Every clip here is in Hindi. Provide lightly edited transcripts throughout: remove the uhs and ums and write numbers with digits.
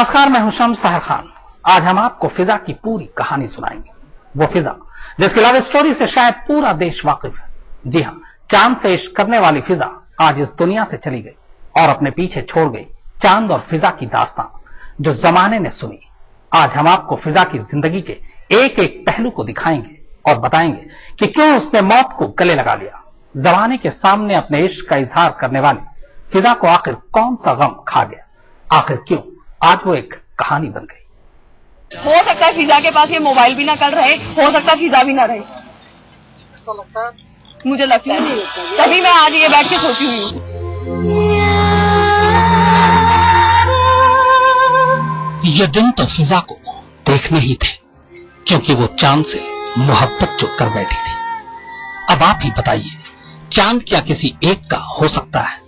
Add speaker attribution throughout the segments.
Speaker 1: नमस्कार, मैं हूं शम्स ताहिर खान। आज हम आपको फिजा की पूरी कहानी सुनाएंगे। वो फिजा जिसकी लव स्टोरी से शायद पूरा देश वाकिफ है। जी हां, चांद से इश्क करने वाली फिजा आज इस दुनिया से चली गई और अपने पीछे छोड़ गई चांद और फिजा की दास्तां जो जमाने ने सुनी। आज हम आपको फिजा की जिंदगी के एक एक पहलू को दिखाएंगे और बताएंगे कि क्यों उसने मौत को गले लगा लिया। जमाने के सामने अपने इश्क का इजहार करने वाली फिजा को आखिर कौन सा गम खा गया, आखिर क्यों आज वो एक कहानी बन गई।
Speaker 2: हो सकता है फिजा के पास ये मोबाइल भी ना कर रहे, हो सकता है फिजा भी ना रहे। ऐसा लगता है, मुझे लगता है तभी मैं आज ये बैठ के सोची हुई हूँ।
Speaker 1: ये दिन तो फिजा को देखने ही थे, क्योंकि वो चांद से मोहब्बत जो कर बैठी थी। अब आप ही बताइए, चांद क्या किसी एक का हो सकता है?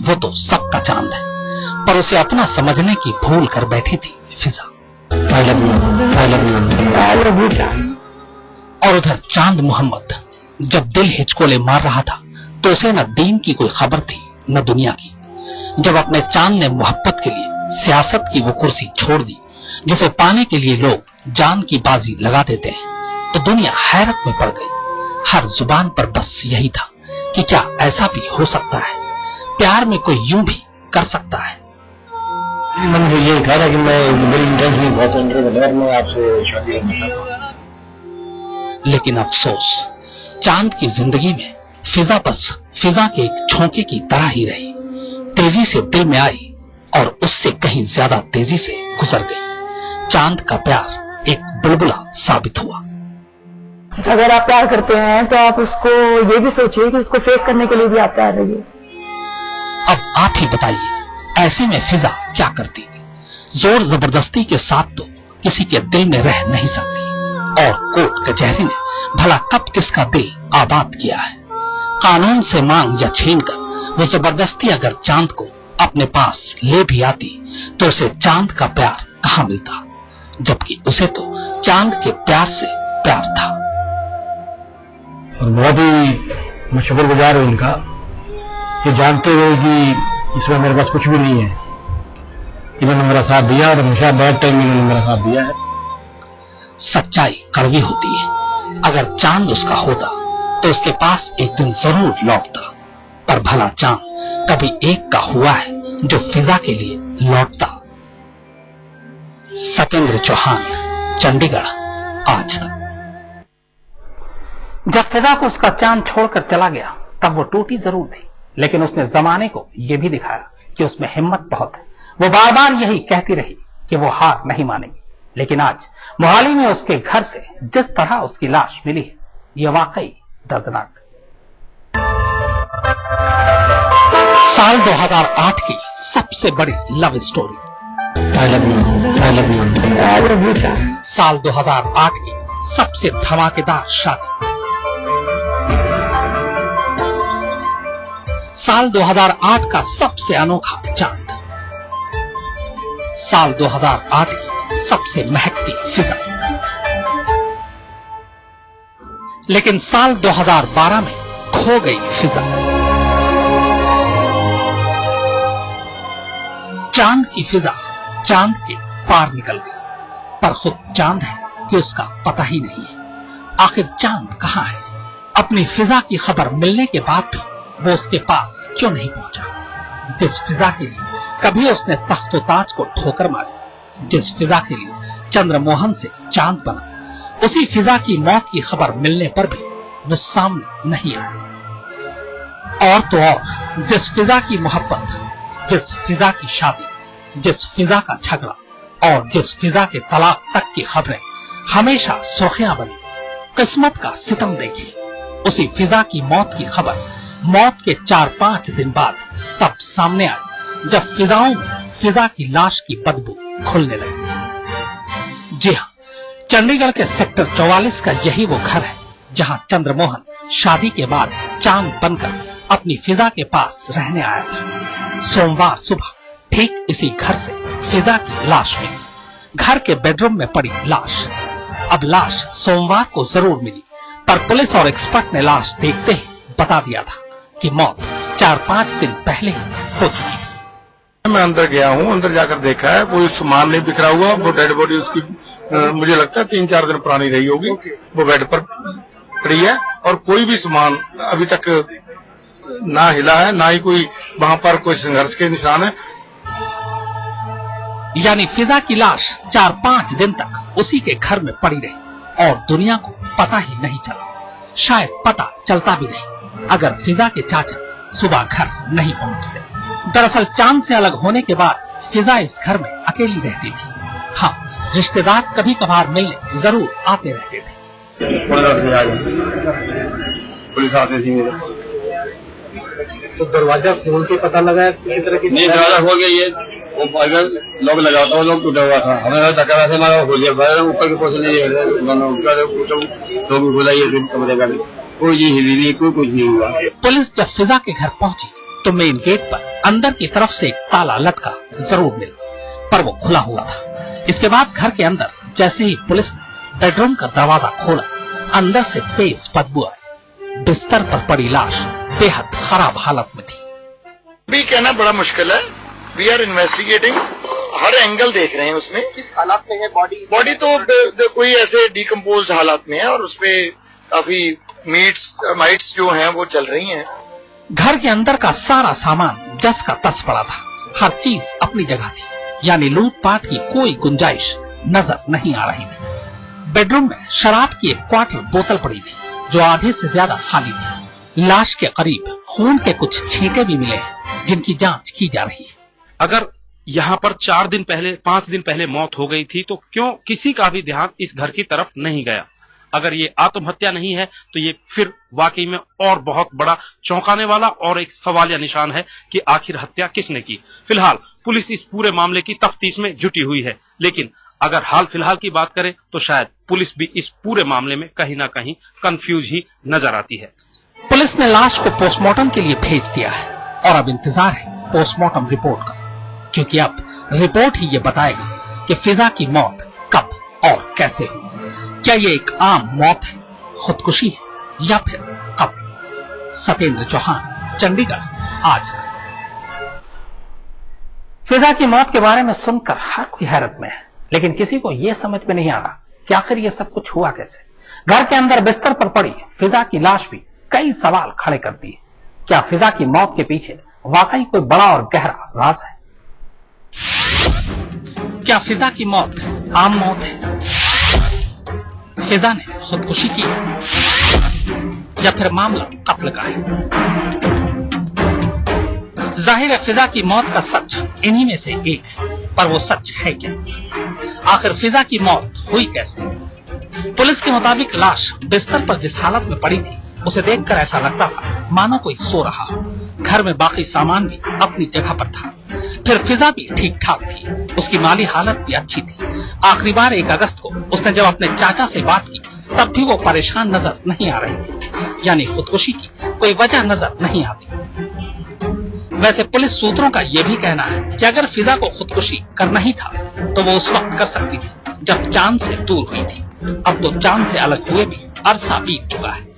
Speaker 1: वो तो सबका चांद है, पर उसे अपना समझने की भूल कर बैठी थी फिजा। और उधर चांद मोहम्मद जब दिल हिचकोले मार रहा था तो उसे न दीन की कोई खबर थी न दुनिया की। जब अपने चांद ने मोहब्बत के लिए सियासत की वो कुर्सी छोड़ दी जिसे पाने के लिए लोग जान की बाजी लगा देते हैं, तो दुनिया हैरत में पड़ गई। हर जुबान पर बस यही था कि क्या ऐसा भी हो सकता है, प्यार में कोई यूं भी कर सकता है।
Speaker 3: मन में ये कहा था कि मेरी इंटेंशन बहुत है, मैं आपसे शादी करना चाहता हूं।
Speaker 1: लेकिन अफसोस, चांद की जिंदगी में फिजा बस फिजा के एक झोंके की तरह ही रही। तेजी से दिल में आई और उससे कहीं ज्यादा तेजी से गुजर गई। चांद का प्यार एक बुलबुला साबित हुआ।
Speaker 2: अगर आप प्यार करते हैं तो आप उसको ये भी सोचिए कि उसको फेस करने के लिए भी आप तैयार रहिए।
Speaker 1: अब आप ही बताइए, ऐसे में फिजा क्या करती? जोर जबरदस्ती के साथ तो किसी के दिल में रह नहीं सकती, और कोर्ट कचहरी ने भला कब किसका दिल आबाद किया है। कानून से मांग या छीन कर वो जबरदस्ती अगर चांद को अपने पास ले भी आती तो उसे चांद का प्यार कहां मिलता, जबकि उसे तो चांद के प्यार से प्यार था।
Speaker 3: और बहुत ही मैं शुक्रगुजार हूं इनका, ये जानते हुए कि इसमें मेरे पास कुछ भी नहीं है, इन्होंने मेरा साथ दिया और हमेशा बैड टाइम में इन्होंने मेरा साथ दिया है।
Speaker 1: सच्चाई कड़वी होती है। अगर चांद उसका होता तो उसके पास एक दिन जरूर लौटता, पर भला चांद कभी एक का हुआ है जो फिजा के लिए लौटता। सत्येंद्र चौहान, चंडीगढ़, आज तक। जब फिजा को उसका चांद छोड़कर चला गया तब वो टूटी जरूर थी, लेकिन उसने जमाने को यह भी दिखाया कि उसमें हिम्मत बहुत है। वो बार बार यही कहती रही कि वो हार नहीं मानेगी, लेकिन आज मोहाली में उसके घर से जिस तरह उसकी लाश मिली है, यह वाकई दर्दनाक। साल 2008 की सबसे बड़ी लव स्टोरी। साल 2008 की सबसे धमाकेदार शादी। साल 2008 का सबसे अनोखा चांद। साल 2008 की सबसे महकती फिजा। लेकिन साल 2012 में खो गई फिजा। चांद की फिजा चांद के पार निकल गई, पर खुद चांद है कि उसका पता ही नहीं है। आखिर चांद कहां है? अपनी फिजा की खबर मिलने के बाद भी वो उसके पास क्यों नहीं पहुंचा? जिस फिजा के लिए कभी उसने तख्तो ताज को ठोकर मारी, जिस फिजा के लिए चंद्रमोहन से चांद बना, उसी फिजा की मौत की खबर मिलने पर भी वो सामने नहीं आया। और तो और जिस फिजा की मोहब्बत, जिस फिजा की शादी, जिस फिजा का झगड़ा और जिस फिजा के तलाक तक की खबरें हमेशा सुर्खियां बनी, किस्मत का सितम देखी। उसी फिजा की मौत की खबर मौत के 4-5 दिन बाद तब सामने आई जब फिजाओं में फिजा की लाश की बदबू खुलने लगी। जी हां, चंडीगढ़ के सेक्टर 44 का यही वो घर है जहां चंद्रमोहन शादी के बाद चांद बनकर अपनी फिजा के पास रहने आया था। सोमवार सुबह ठीक इसी घर से फिजा की लाश मिली। घर के बेडरूम में पड़ी लाश। अब लाश सोमवार को जरूर मिली, पर पुलिस और एक्सपर्ट ने लाश देखते ही बता दिया था कि मौत 4-5 दिन पहले ही हो चुकी थी।
Speaker 4: मैं अंदर गया हूँ, अंदर जाकर देखा है, कोई सामान नहीं बिखरा हुआ। वो डेड बॉडी उसकी मुझे लगता है 3-4 दिन पुरानी रही होगी। वो बेड पर पड़ी है और कोई भी सामान अभी तक ना हिला है, ना ही कोई वहां पर कोई संघर्ष के निशान है।
Speaker 1: यानी फिजा की लाश 4-5 दिन तक उसी के घर में पड़ी रही और दुनिया को पता ही नहीं चला। शायद पता चलता भी नहीं अगर फिजा के चाचा सुबह घर नहीं पहुंचते। दरअसल चांद से अलग होने के बाद फिजा इस घर में अकेली रहती थी। हाँ, रिश्तेदार कभी कभार मिलने जरूर आते रहते थे।
Speaker 3: पुलिस आती थी मेरे,
Speaker 5: तो दरवाजा खोल के पता लगा किसी तरह की?
Speaker 3: नहीं, दरवाजा खोल के ये वो अगर लोग लगाता वो लोग टूटा हुआ था। हमें धक्का से मारा, खोल दिया। ऊपर के पोषण लोग बुलाइए कमरे का, कोई ये हिली नहीं, कोई कुछ नहीं हुआ।
Speaker 1: पुलिस जब फिजा के घर पहुंची तो मेन गेट पर अंदर की तरफ से एक ताला लटका जरूर मिला, पर वो खुला हुआ था। इसके बाद घर के अंदर जैसे ही पुलिस ने बेडरूम का दरवाजा खोला, अंदर से तेज बदबू आई। बिस्तर पर पड़ी लाश बेहद खराब हालत में थी।
Speaker 4: भी कहना बड़ा मुश्किल है। वी आर इन्वेस्टिगेटिंग, हर एंगल देख रहे हैं। उसमें
Speaker 5: किस हालात में है बॉडी
Speaker 4: तो कोई ऐसे डिकम्पोज्ड हालात में है और उसपे काफी माइट्स जो हैं वो चल रही हैं।
Speaker 1: घर के अंदर का सारा सामान जस का तस पड़ा था। हर चीज अपनी जगह थी, यानी लूटपाट की कोई गुंजाइश नजर नहीं आ रही थी। बेडरूम में शराब की एक क्वार्टर बोतल पड़ी थी जो आधे से ज्यादा खाली थी। लाश के करीब खून के कुछ छींटे भी मिले हैं जिनकी जांच की जा रही है।
Speaker 6: अगर यहाँ पर 4 दिन पहले 5 दिन पहले मौत हो गई थी तो क्यों किसी का भी ध्यान इस घर की तरफ नहीं गया? अगर ये आत्महत्या नहीं है तो ये फिर वाकई में और बहुत बड़ा चौंकाने वाला और एक सवालिया निशान है कि आखिर हत्या किसने की। फिलहाल पुलिस इस पूरे मामले की तफ्तीश में जुटी हुई है, लेकिन अगर हाल फिलहाल की बात करें तो शायद पुलिस भी इस पूरे मामले में कहीं ना कहीं कंफ्यूज ही नजर आती है।
Speaker 1: पुलिस ने लाश को पोस्टमार्टम के लिए भेज दिया है और अब इंतजार है पोस्टमार्टम रिपोर्ट का, क्योंकि अब रिपोर्ट ही ये बताएगा कि फिजा की मौत कब और कैसे हुई। क्या ये एक आम मौत है, खुदकुशी है या फिर कत्ल? सत्येंद्र चौहान, चंडीगढ़, आज तक। फिजा की मौत के बारे में सुनकर हर कोई हैरत में है, लेकिन किसी को यह समझ में नहीं आ रहा कि आखिर ये सब कुछ हुआ कैसे। घर के अंदर बिस्तर पर पड़ी फिजा की लाश भी कई सवाल खड़े करती है। क्या फिजा की मौत के पीछे वाकई कोई बड़ा और गहरा राज है? क्या फिजा की मौत आम मौत है? फिजा ने खुदकुशी की है या फिर मामला कत्ल का है? जाहिर है फिजा की मौत का सच इन्हीं में से एक है, पर वो सच है क्या? आखिर फिजा की मौत हुई कैसे? पुलिस के मुताबिक लाश बिस्तर पर जिस हालत में पड़ी थी उसे देखकर ऐसा लगता था मानो कोई सो रहा हो। घर में बाकी सामान भी अपनी जगह पर था। फिर फिजा भी ठीक ठाक थी, उसकी माली हालत भी अच्छी थी। आखिरी बार 1 अगस्त को उसने जब अपने चाचा से बात की तब भी वो परेशान नजर नहीं आ रही थी, यानी खुदकुशी की कोई वजह नजर नहीं आती। वैसे पुलिस सूत्रों का यह भी कहना है कि अगर फिजा को खुदकुशी करना ही था तो वो उस वक्त कर सकती थी जब चांद से दूर हुई थी। अब तो चांद से अलग हुए भी अरसा बीत चुका है।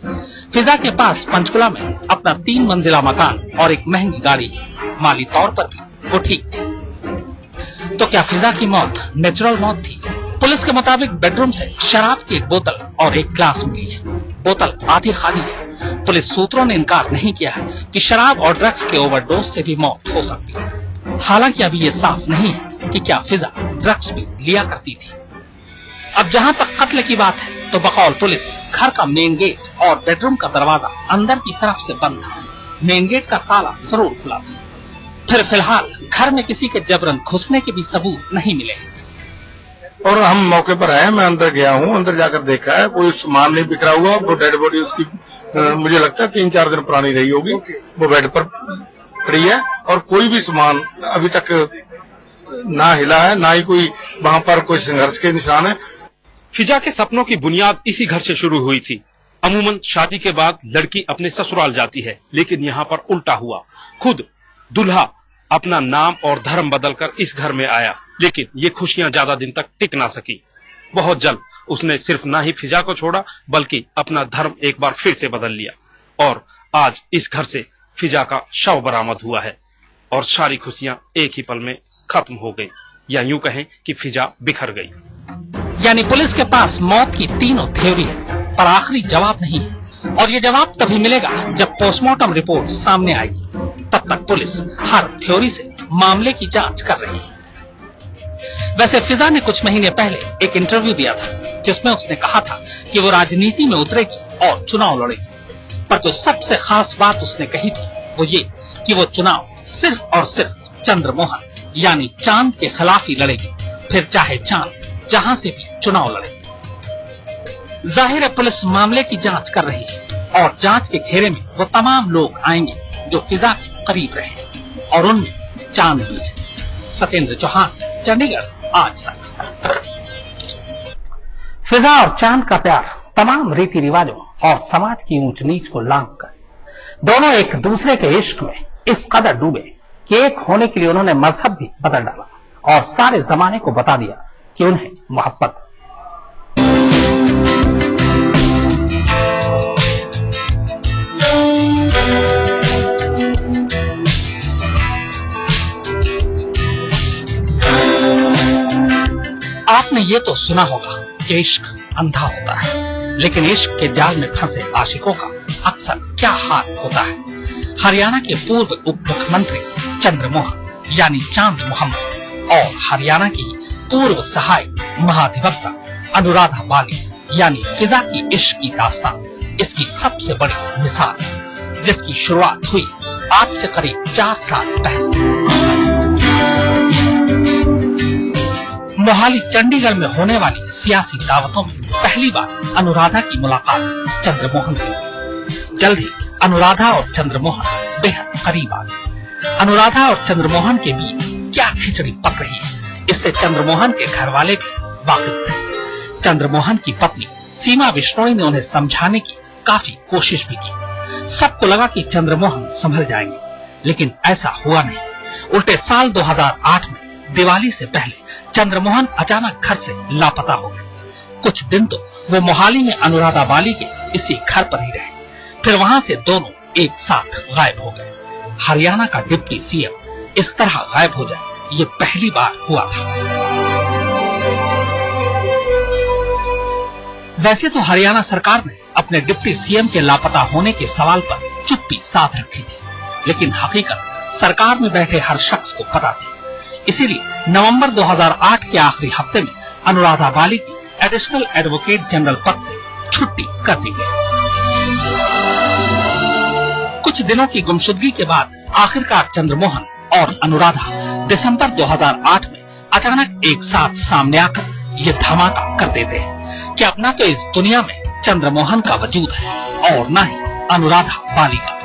Speaker 1: फिजा के पास पंचकुला में अपना 3 मंजिला मकान और एक महंगी गाड़ी है। माली तौर पर भी वो ठीक थी। तो क्या फिजा की मौत नेचुरल मौत थी? पुलिस के मुताबिक बेडरूम से शराब की एक बोतल और एक ग्लास मिली है। बोतल आधी खाली है। पुलिस सूत्रों ने इनकार नहीं किया है कि शराब और ड्रग्स के ओवरडोज से भी मौत हो सकती है। हालांकि अभी ये साफ नहीं है कि क्या फिजा ड्रग्स भी लिया करती थी। अब जहां तक कत्ल की बात है तो बकौल पुलिस घर का मेन गेट और बेडरूम का दरवाजा अंदर की तरफ से बंद था। मेन गेट का ताला जरूर खुला था। फिर फिलहाल घर में किसी के जबरन घुसने के भी सबूत नहीं मिले हैं।
Speaker 4: और हम मौके पर आए, मैं अंदर गया हूँ, अंदर जाकर देखा है, कोई सामान नहीं बिखरा हुआ। वो डेड बॉडी उसकी मुझे लगता है 3-4 दिन पुरानी रही होगी। वो बेड पर पड़ी है और कोई भी सामान अभी तक ना हिला है, ना ही कोई वहां पर कोई संघर्ष के निशान है।
Speaker 6: फिजा के सपनों की बुनियाद इसी घर से शुरू हुई थी। अमूमन शादी के बाद लड़की अपने ससुराल जाती है, लेकिन यहाँ पर उल्टा हुआ। खुद दुल्हा अपना नाम और धर्म बदलकर इस घर में आया, लेकिन ये खुशियां ज्यादा दिन तक टिक ना सकी। बहुत जल्द उसने सिर्फ ना ही फिजा को छोड़ा बल्कि अपना धर्म एक बार फिर से बदल लिया और आज इस घर से फिजा का शव बरामद हुआ है। और सारी खुशियां एक ही पल में खत्म हो गई, या यूं कहें कि फिजा बिखर गई।
Speaker 1: यानी पुलिस के पास मौत की तीनों थ्योरी है, पर आखिरी जवाब नहीं है। और ये जवाब तभी मिलेगा जब पोस्टमार्टम रिपोर्ट सामने आएगी। तब तक पुलिस हर थ्योरी से मामले की जांच कर रही है। वैसे फिजा ने कुछ महीने पहले एक इंटरव्यू दिया था, जिसमें उसने कहा था कि वो राजनीति में उतरेगी और चुनाव लड़ेगी। पर जो सबसे खास बात उसने कही थी वो ये कि वो चुनाव सिर्फ और सिर्फ चंद्रमोहन यानी चांद के खिलाफ ही लड़ेगी, फिर चाहे चांद जहां से भी चुनाव लड़े। जाहिर है पुलिस मामले की जांच कर रही है और जांच के घेरे में वो तमाम लोग आएंगे जो फिजा के करीब रहे, और उनमें चांद भी है। सत्येंद्र चौहान, चंडीगढ़, आज तक। फिजा और चांद का प्यार तमाम रीति रिवाजों और समाज की ऊंच नीच को लांघ कर दोनों एक दूसरे के इश्क में इस कदर डूबे कि एक होने के लिए उन्होंने मजहब भी बदल डाला और सारे जमाने को बता दिया कि उन्हें मोहब्बत। आपने ये तो सुना होगा कि इश्क अंधा होता है, लेकिन इश्क के जाल में फंसे आशिकों का अक्सर क्या हाल होता है। हरियाणा के पूर्व उप मुख्यमंत्री चंद्रमोहन यानी चांद मोहम्मद और हरियाणा की पूर्व सहायक महाधिवक्ता अनुराधा बाली यानी फिजा की इश्क की दास्तान इसकी सबसे बड़ी मिसाल है, जिसकी शुरुआत हुई आज से करीब 4 साल पहले। मोहाली चंडीगढ़ में होने वाली सियासी दावतों में पहली बार अनुराधा की मुलाकात चंद्रमोहन से हुई। जल्द ही अनुराधा और चंद्रमोहन बेहद करीब आ गए। अनुराधा और चंद्रमोहन के बीच क्या खिचड़ी पक रही है, इससे चंद्रमोहन के घर वाले भी वाकिफ थे। चंद्रमोहन की पत्नी सीमा बिश्नोई ने उन्हें समझाने की काफी कोशिश भी की। सबको लगा कि चंद्रमोहन संभल जाएंगे, लेकिन ऐसा हुआ नहीं। उल्टे साल 2008 में दिवाली से पहले चंद्रमोहन अचानक घर से लापता हो गए। कुछ दिन तो वो मोहाली में अनुराधा बाली के इसी घर पर ही रहे, फिर वहां से दोनों एक साथ गायब हो गए। हरियाणा का डिप्टी सीएम इस तरह गायब हो जाए ये पहली बार हुआ था। वैसे तो हरियाणा सरकार ने अपने डिप्टी सीएम के लापता होने के सवाल पर चुप्पी साध रखी थी, लेकिन हकीकत सरकार में बैठे हर शख्स को पता थी। इसीलिए नवंबर 2008 के आखिरी हफ्ते में अनुराधा बाली की एडिशनल एडवोकेट जनरल पद से छुट्टी कर दी गई। कुछ दिनों की गुमशुदगी के बाद आखिरकार चंद्रमोहन और अनुराधा दिसंबर 2008 में अचानक एक साथ सामने आकर ये धमाका कर देते हैं कि अब न तो इस दुनिया में चंद्रमोहन का वजूद है और न ही अनुराधा बाली का,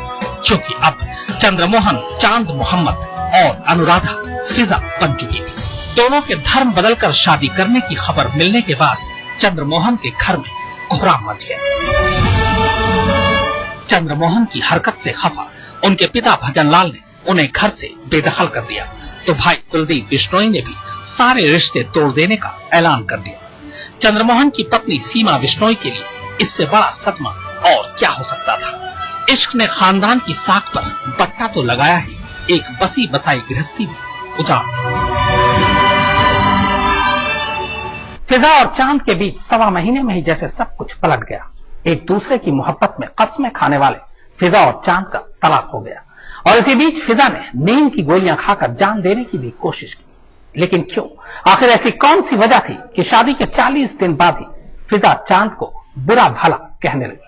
Speaker 1: क्योंकि अब चंद्रमोहन चांद मोहम्मद और अनुराधा फिजा बन चुकी थी। दोनों के धर्म बदलकर शादी करने की खबर मिलने के बाद चंद्रमोहन के घर में कोहराम मच गया। चंद्रमोहन की हरकत से खफा उनके पिता भजनलाल ने उन्हें घर से बेदखल कर दिया, तो भाई कुलदीप बिश्नोई ने भी सारे रिश्ते तोड़ देने का ऐलान कर दिया। चंद्रमोहन की पत्नी सीमा बिश्नोई के लिए इससे बड़ा सदमा और क्या हो सकता था। इश्क ने खानदान की साख पर बट्टा तो लगाया ही, एक बसी बसाई गृहस्थी भी उजाड़ दी। फिजा और चांद के बीच 1.25 महीने में ही जैसे सब कुछ पलट गया। एक दूसरे की मोहब्बत में कस्में खाने वाले फिजा और चांद का तलाक हो गया, और इसी बीच फिजा ने नींद की गोलियां खाकर जान देने की भी कोशिश की। लेकिन क्यों? आखिर ऐसी कौन सी वजह थी कि शादी के 40 दिन बाद ही फिजा चांद को बुरा भला कहने लगी।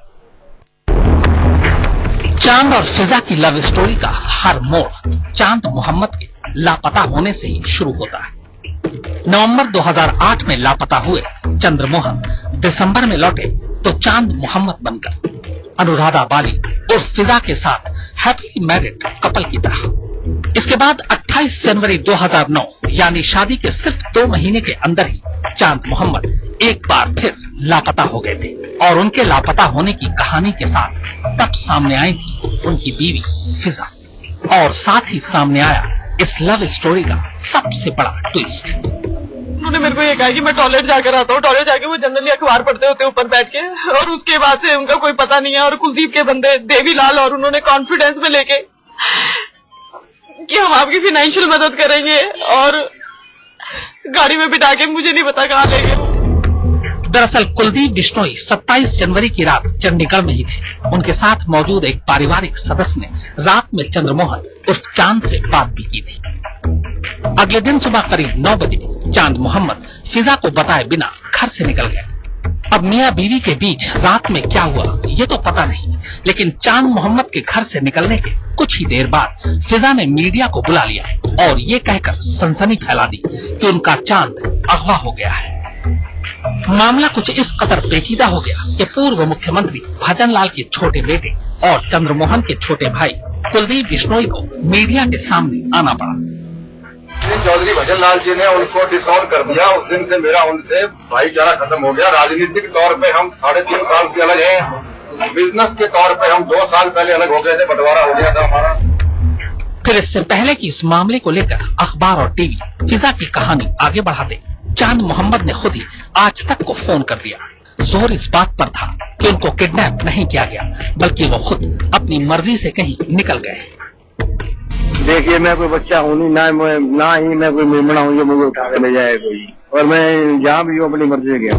Speaker 1: चांद और फिजा की लव स्टोरी का हर मोड़ चांद मोहम्मद के लापता होने से ही शुरू होता है। नवंबर 2008 में लापता हुए चंद्रमोहन दिसंबर में लौटे तो चांद मोहम्मद बनकर अनुराधा बाली और फिजा के साथ हैप्पीली मैरिड कपल की तरह। इसके बाद 28 जनवरी 2009 यानी शादी के सिर्फ 2 महीने के अंदर ही चांद मोहम्मद एक बार फिर लापता हो गए थे, और उनके लापता होने की कहानी के साथ तब सामने आई थी उनकी बीवी फिजा, और साथ ही सामने आया इस लव स्टोरी का सबसे बड़ा ट्विस्ट।
Speaker 2: उन्होंने मेरे को ये कहा कि मैं टॉयलेट जाकर आता हूँ। टॉयलेट जाके वो जनरली अखबार पढ़ते होते ऊपर बैठ के, और उसके बाद से उनका कोई पता नहीं है। और कुलदीप के बंदे देवीलाल और उन्होंने कॉन्फिडेंस में लेके कि हम आपकी फाइनेंशियल मदद करेंगे और गाड़ी में बिठा के मुझे नहीं पता कहाँ ले गए।
Speaker 1: दरअसल कुलदीप बिश्नोई 27 जनवरी की रात चंडीगढ़ में ही थे। उनके साथ मौजूद एक पारिवारिक सदस्य ने रात में चंद्रमोहन उर्फ चांद से बात भी की थी। अगले दिन सुबह करीब 9 बजे चांद मोहम्मद फिजा को बताए बिना घर से निकल गए। अब मियां बीवी के बीच रात में क्या हुआ ये तो पता नहीं, लेकिन चांद मोहम्मद के घर से निकलने के कुछ ही देर बाद फिजा ने मीडिया को बुला लिया और ये कहकर सनसनी फैला दी कि उनका चांद अगवा हो गया है। मामला कुछ इस कदर पेचीदा हो गया कि पूर्व मुख्यमंत्री भजनलाल के छोटे बेटे और चंद्रमोहन के छोटे भाई कुलदीप बिश्नोई को मीडिया के सामने आना पड़ा।
Speaker 4: चौधरी भजनलाल जी ने उनको डिसऑन कर दिया। उस दिन से मेरा उनसे भाईचारा खत्म हो गया। राजनीतिक तौर पे हम 3.5 साल से अलग हैं। बिजनेस के तौर पे हम 2 साल पहले अलग हो गए थे, बंटवारा हो गया था हमारा।
Speaker 1: फिर इससे पहले कि इस मामले को लेकर अखबार और टीवी फिजा की कहानी आगे बढ़ाते, चांद मोहम्मद ने खुद ही आज तक को फोन कर दिया। जोर इस बात पर था कि उनको किडनैप नहीं किया गया, बल्कि वो खुद अपनी मर्जी से कहीं निकल गए।
Speaker 3: देखिए, मैं कोई बच्चा हूँ नहीं, ना ही मैं कोई मेमना हूँ जो मुझे उठा के ले जाए कोई, और मैं जहाँ भी हूँ अपनी मर्जी से गया।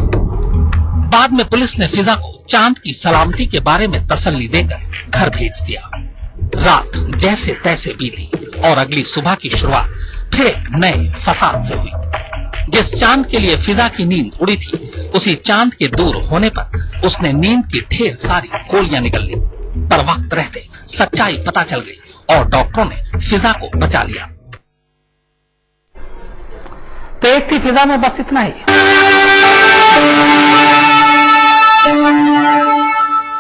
Speaker 1: बाद में पुलिस ने फिजा को चांद की सलामती के बारे में तसल्ली देकर घर भेज दिया। रात जैसे तैसे बीती और अगली सुबह की शुरुआत फिर एक नए फसाद से हुई। जिस चांद के लिए फिजा की नींद उड़ी थी, उसी चांद के दूर होने पर उसने नींद की ढेर सारी गोलियां निकल ली। पर वक्त रहते सच्चाई पता चल गई और डॉक्टरों ने फिजा को बचा लिया। तो एक थी फिजा में बस इतना ही।